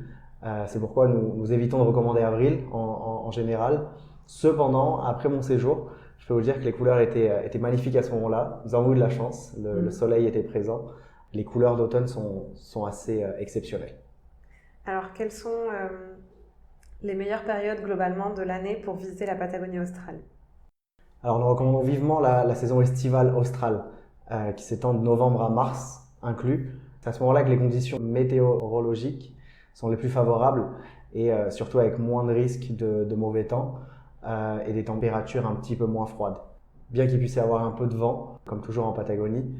[SPEAKER 5] C'est pourquoi nous évitons de recommander avril en général. Cependant, après mon séjour, je peux vous dire que les couleurs étaient magnifiques à ce moment-là. Nous avons eu de la chance, le soleil était présent. Les couleurs d'automne sont assez exceptionnelles.
[SPEAKER 2] Alors, quelles sont les meilleures périodes globalement de l'année pour visiter la Patagonie australe?
[SPEAKER 5] Alors, nous recommandons vivement la saison estivale australe, qui s'étend de novembre à mars inclus. C'est à ce moment-là que les conditions météorologiques sont les plus favorables et surtout avec moins de risques de mauvais temps et des températures un petit peu moins froides. Bien qu'il puisse y avoir un peu de vent, comme toujours en Patagonie,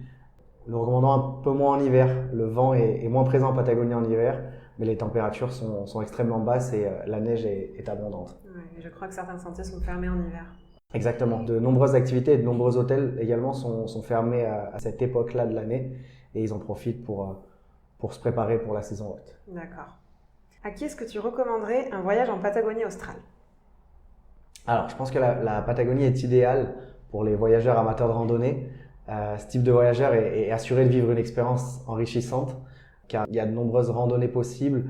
[SPEAKER 5] nous recommandons un peu moins en hiver. Le vent est moins présent en Patagonie en hiver, mais les températures sont extrêmement basses et la neige est abondante.
[SPEAKER 2] Ouais, je crois que certains sentiers sont fermés en hiver.
[SPEAKER 5] Exactement. De nombreuses activités et de nombreux hôtels également sont fermés à cette époque-là de l'année et ils en profitent pour se préparer pour la saison haute.
[SPEAKER 2] D'accord. À qui est-ce que tu recommanderais un voyage en Patagonie australe?
[SPEAKER 5] Alors, je pense que la Patagonie est idéale pour les voyageurs amateurs de randonnée. Ce type de voyageur est assuré de vivre une expérience enrichissante car il y a de nombreuses randonnées possibles.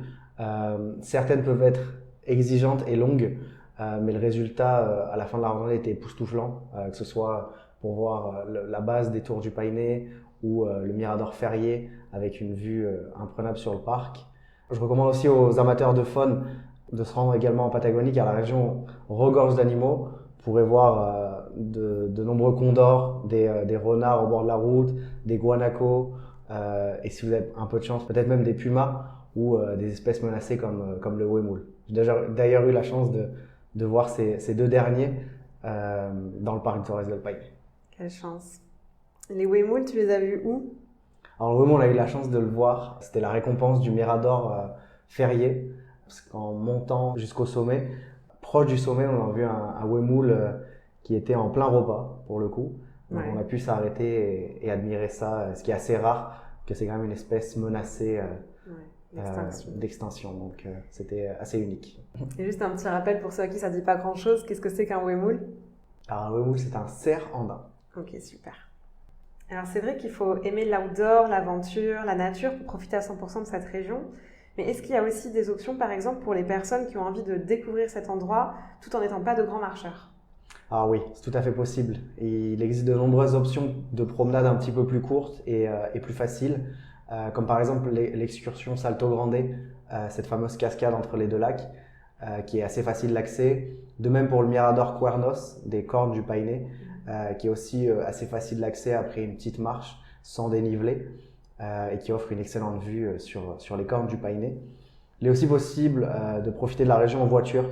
[SPEAKER 5] Certaines peuvent être exigeantes et longues, mais le résultat à la fin de la randonnée était époustouflant, que ce soit pour voir la base des Tours du Paine ou le Mirador Ferrier avec une vue imprenable sur le parc. Je recommande aussi aux amateurs de faune de se rendre également en Patagonie car la région regorge d'animaux. Vous pourrez voir de nombreux condors, des renards au bord de la route, des guanacos et si vous avez un peu de chance, peut-être même des pumas ou des espèces menacées comme le huemul. J'ai d'ailleurs eu la chance de voir ces deux derniers dans le parc de Torres del Paine.
[SPEAKER 2] Quelle chance. Les huemul, tu les as vus où?
[SPEAKER 5] Alors le huemul, on a eu la chance de le voir. C'était la récompense du Mirador Ferrier. Parce qu'en montant jusqu'au sommet, proche du sommet, on a vu un huemul qui était en plein repas pour le coup. Donc
[SPEAKER 2] Ouais.
[SPEAKER 5] on a pu s'arrêter et admirer ça, ce qui est assez rare, que c'est quand même une espèce menacée d'extinction. Donc c'était assez unique.
[SPEAKER 2] Et juste un petit rappel pour ceux à qui ça dit pas grand-chose, qu'est-ce que c'est qu'un huemul?
[SPEAKER 5] Alors un huemul, c'est un cerf andin.
[SPEAKER 2] Ok, super. Alors c'est vrai qu'il faut aimer l'outdoor, l'aventure, la nature pour profiter à 100% de cette région. Mais est-ce qu'il y a aussi des options, par exemple, pour les personnes qui ont envie de découvrir cet endroit tout en n'étant pas de grands marcheurs?
[SPEAKER 5] Ah oui, c'est tout à fait possible. Et il existe de nombreuses options de promenade un petit peu plus courtes et plus faciles, comme par exemple l'excursion Salto Grande, cette fameuse cascade entre les deux lacs, qui est assez facile d'accès. De même pour le Mirador Cuernos, des cornes du Paine, qui est aussi assez facile d'accès après une petite marche sans dénivelé. Et qui offre une excellente vue sur les cornes du Paine. Il est aussi possible de profiter de la région en voiture.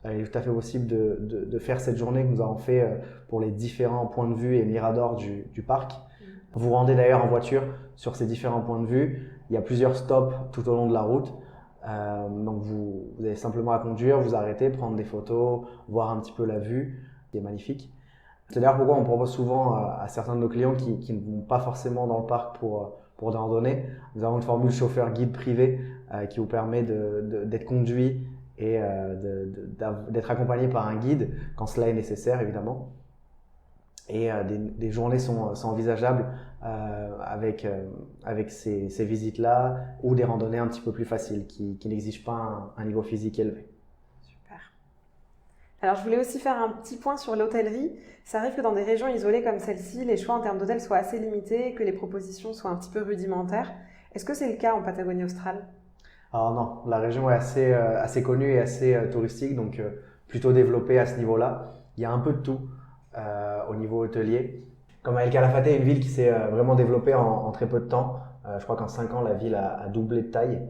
[SPEAKER 5] Il est tout à fait possible de faire cette journée que nous avons fait pour les différents points de vue et miradors du parc. Vous vous rendez d'ailleurs en voiture sur ces différents points de vue. Il y a plusieurs stops tout au long de la route. Donc vous avez simplement à conduire, vous arrêter, prendre des photos, voir un petit peu la vue, qui est magnifique. C'est d'ailleurs pourquoi on propose souvent à certains de nos clients qui ne vont pas forcément dans le parc pour des randonnées. Nous avons une formule chauffeur guide privé qui vous permet d'être conduit et d'être accompagné par un guide quand cela est nécessaire évidemment. Et des journées sont envisageables avec ces visites-là ou des randonnées un petit peu plus faciles qui n'exigent pas un niveau physique élevé.
[SPEAKER 2] Super. Alors, je voulais aussi faire un petit point sur l'hôtellerie. Ça arrive que dans des régions isolées comme celle-ci, les choix en termes d'hôtels soient assez limités et que les propositions soient un petit peu rudimentaires. Est-ce que c'est le cas en Patagonie australe?
[SPEAKER 5] Alors non, la région est assez connue et assez touristique, donc plutôt développée à ce niveau-là. Il y a un peu de tout au niveau hôtelier. Comme El Calafate est une ville qui s'est vraiment développée en très peu de temps. Je crois qu'en 5 ans, la ville a doublé de taille.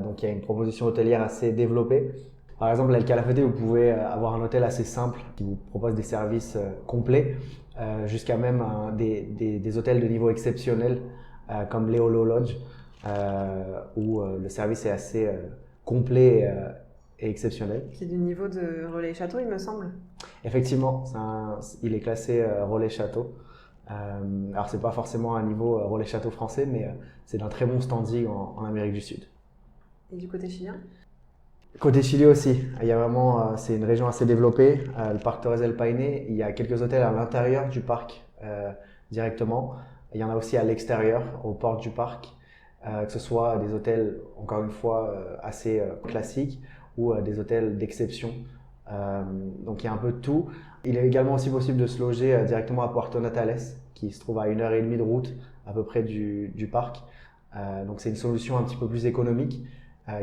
[SPEAKER 5] Donc il y a une proposition hôtelière assez développée. Par exemple, à El Calafate, vous pouvez avoir un hôtel assez simple qui vous propose des services complets, jusqu'à même des hôtels de niveau exceptionnel comme Leolo Lodge, où le service est assez complet et exceptionnel.
[SPEAKER 2] Qui est du niveau de Relais Château, il me semble.
[SPEAKER 5] Effectivement, il est classé Relais Château. Alors c'est pas forcément un niveau Relais Château français, mais c'est d'un très bon standing en Amérique du Sud.
[SPEAKER 2] Et du côté chilien?
[SPEAKER 5] Côté Chili aussi, il y a vraiment, c'est une région assez développée. Le parc Torres del Paine, il y a quelques hôtels à l'intérieur du parc directement. Il y en a aussi à l'extérieur, aux portes du parc, que ce soit des hôtels, encore une fois, assez classiques ou des hôtels d'exception. Donc il y a un peu de tout. Il est également aussi possible de se loger directement à Puerto Natales, qui se trouve à 1h30 de route à peu près du parc. Donc c'est une solution un petit peu plus économique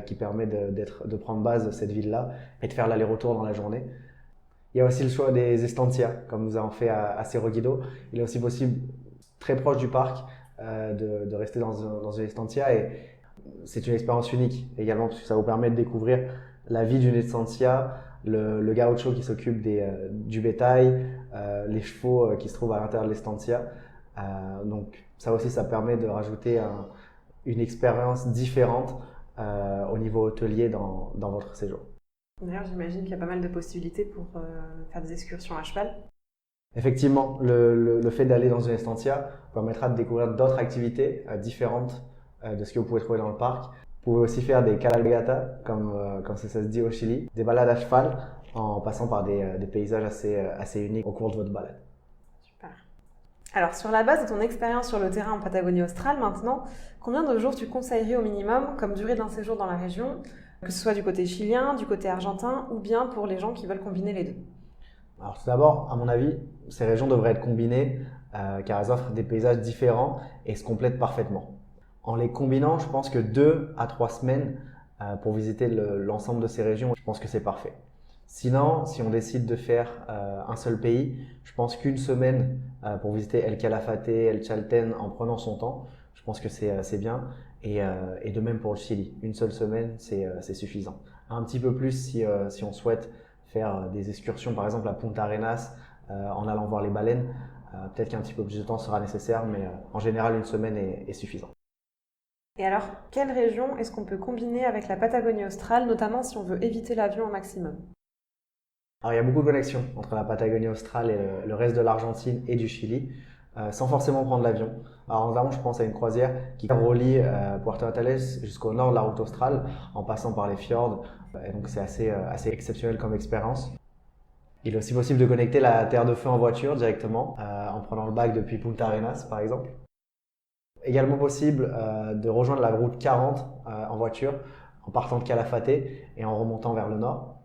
[SPEAKER 5] qui permet de prendre base de cette ville-là et de faire l'aller-retour dans la journée. Il y a aussi le choix des estancias, comme nous avons fait à Cerro Guido. Il est aussi possible, très proche du parc, de rester dans une estancia, et c'est une expérience unique également parce que ça vous permet de découvrir la vie d'une estancia, le gaucho qui s'occupe du bétail, les chevaux qui se trouvent à l'intérieur de l'estancia. Donc ça aussi, ça permet de rajouter une expérience différente au niveau hôtelier dans votre séjour.
[SPEAKER 2] D'ailleurs, j'imagine qu'il y a pas mal de possibilités pour faire des excursions à cheval.
[SPEAKER 5] Effectivement, le fait d'aller dans une estancia permettra de découvrir d'autres activités différentes de ce que vous pouvez trouver dans le parc. Vous pouvez aussi faire des cabalgatas, comme ça se dit au Chili, des balades à cheval en passant par des paysages assez uniques au cours de votre balade.
[SPEAKER 2] Super. Alors, sur la base de ton expérience sur le terrain en Patagonie australe maintenant, combien de jours tu conseillerais au minimum comme durée d'un séjour dans la région, que ce soit du côté chilien, du côté argentin ou bien pour les gens qui veulent combiner les deux?
[SPEAKER 5] Alors tout d'abord, à mon avis, ces régions devraient être combinées car elles offrent des paysages différents et se complètent parfaitement. En les combinant, je pense que 2 à 3 semaines pour visiter l'ensemble de ces régions, je pense que c'est parfait. Sinon, si on décide de faire un seul pays, je pense qu'une semaine pour visiter El Calafate, El Chalten en prenant son temps, je pense que c'est bien. Et de même pour le Chili, une seule semaine, c'est suffisant. Un petit peu plus si on souhaite faire des excursions, par exemple à Punta Arenas, en allant voir les baleines. Peut-être qu'un petit peu plus de temps sera nécessaire, mais en général, une semaine est suffisant.
[SPEAKER 2] Et alors, quelle région est-ce qu'on peut combiner avec la Patagonie australe, notamment si on veut éviter l'avion au maximum?
[SPEAKER 5] Alors, il y a beaucoup de connexions entre la Patagonie australe et le reste de l'Argentine et du Chili, sans forcément prendre l'avion. Alors, notamment, je pense à une croisière qui relie Puerto Natales jusqu'au nord de la route australe, en passant par les fjords. Et donc, c'est assez exceptionnel comme expérience. Il est aussi possible de connecter la Terre de Feu en voiture directement, en prenant le bac depuis Punta Arenas, par exemple. Également possible de rejoindre la route 40 en voiture, en partant de Calafate et en remontant vers le nord.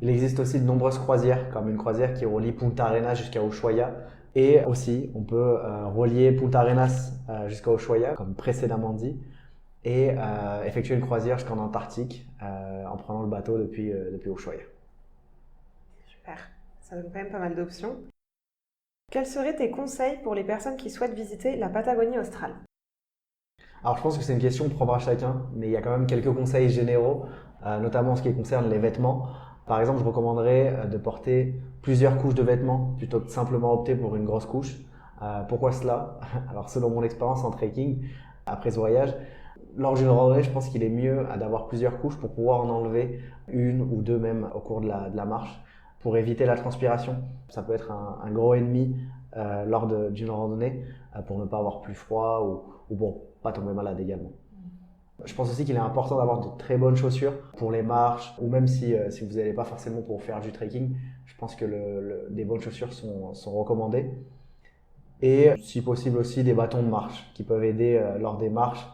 [SPEAKER 5] Il existe aussi de nombreuses croisières, comme une croisière qui relie Punta Arenas jusqu'à Ushuaia. Et aussi, on peut relier Punta Arenas jusqu'à Ushuaia, comme précédemment dit, et effectuer une croisière jusqu'en Antarctique en prenant le bateau depuis Ushuaia.
[SPEAKER 2] Super, ça donne quand même pas mal d'options. Quels seraient tes conseils pour les personnes qui souhaitent visiter la Patagonie australe?
[SPEAKER 5] Alors je pense que c'est une question propre à chacun, mais il y a quand même quelques conseils généraux, notamment en ce qui concerne les vêtements. Par exemple, je recommanderais de porter plusieurs couches de vêtements plutôt que de simplement opter pour une grosse couche. Pourquoi cela? Alors selon mon expérience en trekking, après ce voyage, lors d'une randonnée, je pense qu'il est mieux d'avoir plusieurs couches pour pouvoir en enlever une ou deux même au cours de la marche, pour éviter la transpiration. Ça peut être un gros ennemi lors d'une randonnée, pour ne pas avoir plus froid ou pour pas tomber malade également. Je pense aussi qu'il est important d'avoir de très bonnes chaussures pour les marches, ou même si vous n'allez pas forcément pour faire du trekking, je pense que des bonnes chaussures sont recommandées. Et si possible aussi des bâtons de marche qui peuvent aider lors des marches,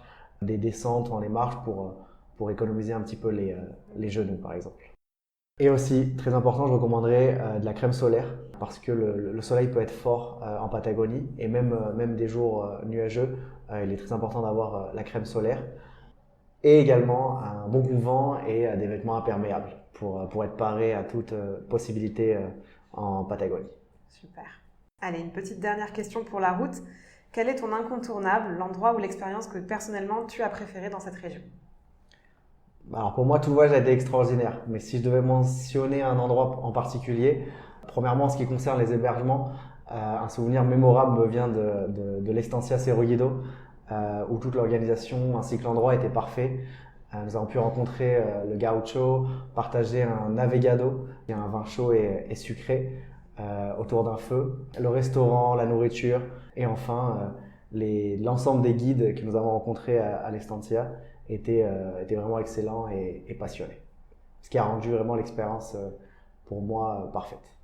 [SPEAKER 5] des descentes dans les marches pour économiser un petit peu les genoux par exemple. Et aussi, très important, je recommanderais de la crème solaire parce que le soleil peut être fort en Patagonie et même des jours nuageux, il est très important d'avoir la crème solaire. Et également un bon coupe-vent et des vêtements imperméables pour être paré à toute possibilité en Patagonie.
[SPEAKER 2] Super. Allez, une petite dernière question pour la route. Quel est ton incontournable, l'endroit ou l'expérience que personnellement tu as préféré dans cette région ?
[SPEAKER 5] Alors pour moi, tout le voyage a été extraordinaire. Mais si je devais mentionner un endroit en particulier, premièrement, en ce qui concerne les hébergements, un souvenir mémorable me vient de l'Estancia Cerro Guido, où toute l'organisation ainsi que l'endroit était parfait. Nous avons pu rencontrer le gaucho, partager un navegado, un vin chaud et sucré autour d'un feu, le restaurant, la nourriture et enfin l'ensemble des guides que nous avons rencontrés à l'Estancia était vraiment excellent et passionné. Ce qui a rendu vraiment l'expérience pour moi parfaite.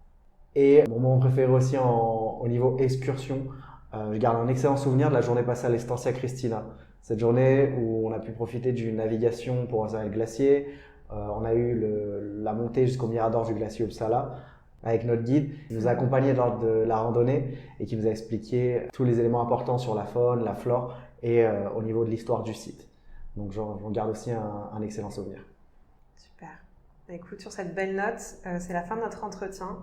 [SPEAKER 5] Et mon moment préféré aussi au niveau excursion, je garde un excellent souvenir de la journée passée à l'Estancia Cristina. Cette journée où on a pu profiter d'une navigation pour observer le glacier. On a eu la montée jusqu'au mirador du glacier Uppsala avec notre guide qui nous a accompagnés lors de la randonnée et qui nous a expliqué tous les éléments importants sur la faune, la flore et au niveau de l'histoire du site. Donc j'en garde aussi un excellent souvenir.
[SPEAKER 2] Super. Écoute, sur cette belle note, c'est la fin de notre entretien.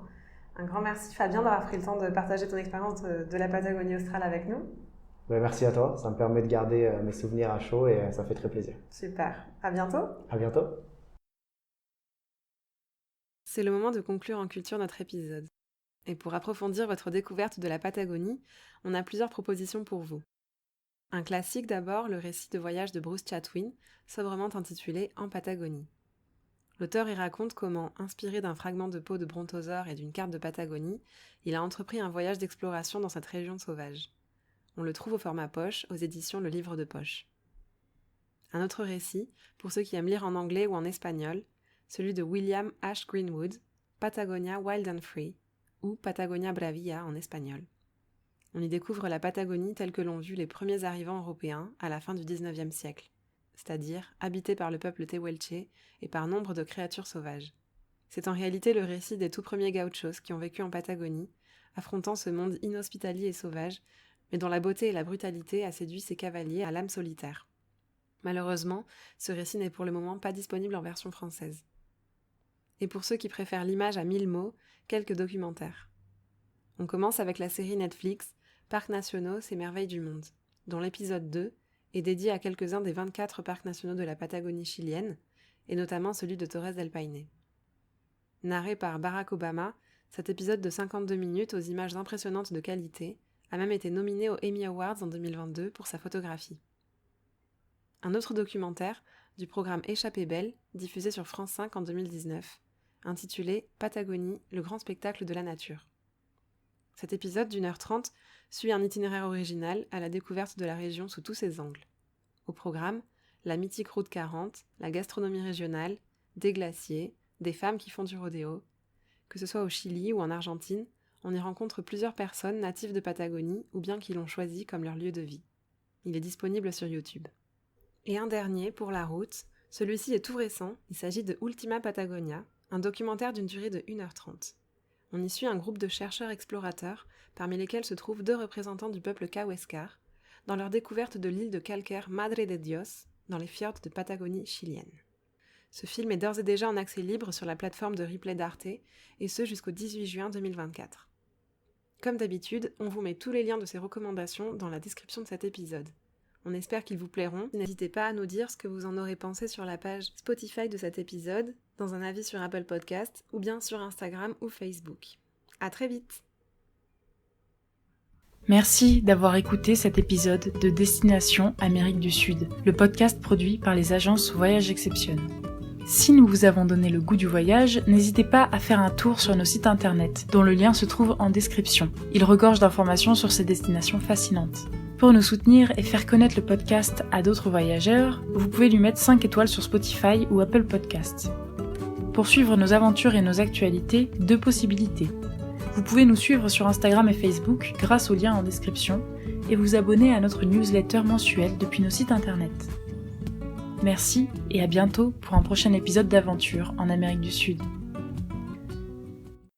[SPEAKER 2] Un grand merci Fabien d'avoir pris le temps de partager ton expérience de la Patagonie australe avec nous.
[SPEAKER 5] Ouais, merci à toi, ça me permet de garder mes souvenirs à chaud et ça fait très plaisir.
[SPEAKER 2] Super, à bientôt.
[SPEAKER 5] À bientôt.
[SPEAKER 2] C'est le moment de conclure en culture notre épisode. Et pour approfondir votre découverte de la Patagonie, on a plusieurs propositions pour vous. Un classique d'abord, le récit de voyage de Bruce Chatwin, sobrement intitulé « En Patagonie ». L'auteur y raconte comment, inspiré d'un fragment de peau de brontosaure et d'une carte de Patagonie, il a entrepris un voyage d'exploration dans cette région sauvage. On le trouve au format poche, aux éditions Le Livre de Poche. Un autre récit, pour ceux qui aiment lire en anglais ou en espagnol, celui de William H. Greenwood, Patagonia Wild and Free, ou Patagonia Bravia en espagnol. On y découvre la Patagonie telle que l'ont vue les premiers arrivants européens à la fin du XIXe siècle, c'est-à-dire habitée par le peuple Tehuelche et par nombre de créatures sauvages. C'est en réalité le récit des tout premiers gauchos qui ont vécu en Patagonie, affrontant ce monde inhospitalier et sauvage, mais dont la beauté et la brutalité a séduit ces cavaliers à l'âme solitaire. Malheureusement, ce récit n'est pour le moment pas disponible en version française. Et pour ceux qui préfèrent l'image à 1000 mots, quelques documentaires. On commence avec la série Netflix Parcs nationaux, ces merveilles du monde, dont l'épisode 2 est dédié à quelques-uns des 24 parcs nationaux de la Patagonie chilienne, et notamment celui de Torres del Paine. Narré par Barack Obama, cet épisode de 52 minutes aux images impressionnantes de qualité a même été nominé aux Emmy Awards en 2022 pour sa photographie. Un autre documentaire du programme Échappée belle, diffusé sur France 5 en 2019, intitulé Patagonie, le grand spectacle de la nature. Cet épisode d'1h30 suit un itinéraire original à la découverte de la région sous tous ses angles. Au programme, la mythique route 40, la gastronomie régionale, des glaciers, des femmes qui font du rodéo. Que ce soit au Chili ou en Argentine, on y rencontre plusieurs personnes natives de Patagonie ou bien qui l'ont choisi comme leur lieu de vie. Il est disponible sur YouTube. Et un dernier pour la route, celui-ci est tout récent, il s'agit de Ultima Patagonia, un documentaire d'une durée de 1h30. On y suit un groupe de chercheurs explorateurs, parmi lesquels se trouvent 2 représentants du peuple Kawescar, dans leur découverte de l'île de calcaire Madre de Dios, dans les fjords de Patagonie chilienne. Ce film est d'ores et déjà en accès libre sur la plateforme de replay d'Arte, et ce jusqu'au 18 juin 2024. Comme d'habitude, on vous met tous les liens de ces recommandations dans la description de cet épisode. On espère qu'ils vous plairont. N'hésitez pas à nous dire ce que vous en aurez pensé sur la page Spotify de cet épisode, dans un avis sur Apple Podcast, ou bien sur Instagram ou Facebook. À très vite!
[SPEAKER 1] Merci d'avoir écouté cet épisode de Destination Amérique du Sud, le podcast produit par les agences Voyage Exception. Si nous vous avons donné le goût du voyage, n'hésitez pas à faire un tour sur nos sites internet, dont le lien se trouve en description. Il regorge d'informations sur ces destinations fascinantes. Pour nous soutenir et faire connaître le podcast à d'autres voyageurs, vous pouvez lui mettre 5 étoiles sur Spotify ou Apple Podcasts. Pour suivre nos aventures et nos actualités, 2 possibilités. Vous pouvez nous suivre sur Instagram et Facebook grâce au lien en description et vous abonner à notre newsletter mensuelle depuis nos sites internet. Merci et à bientôt pour un prochain épisode d'aventure en Amérique du Sud.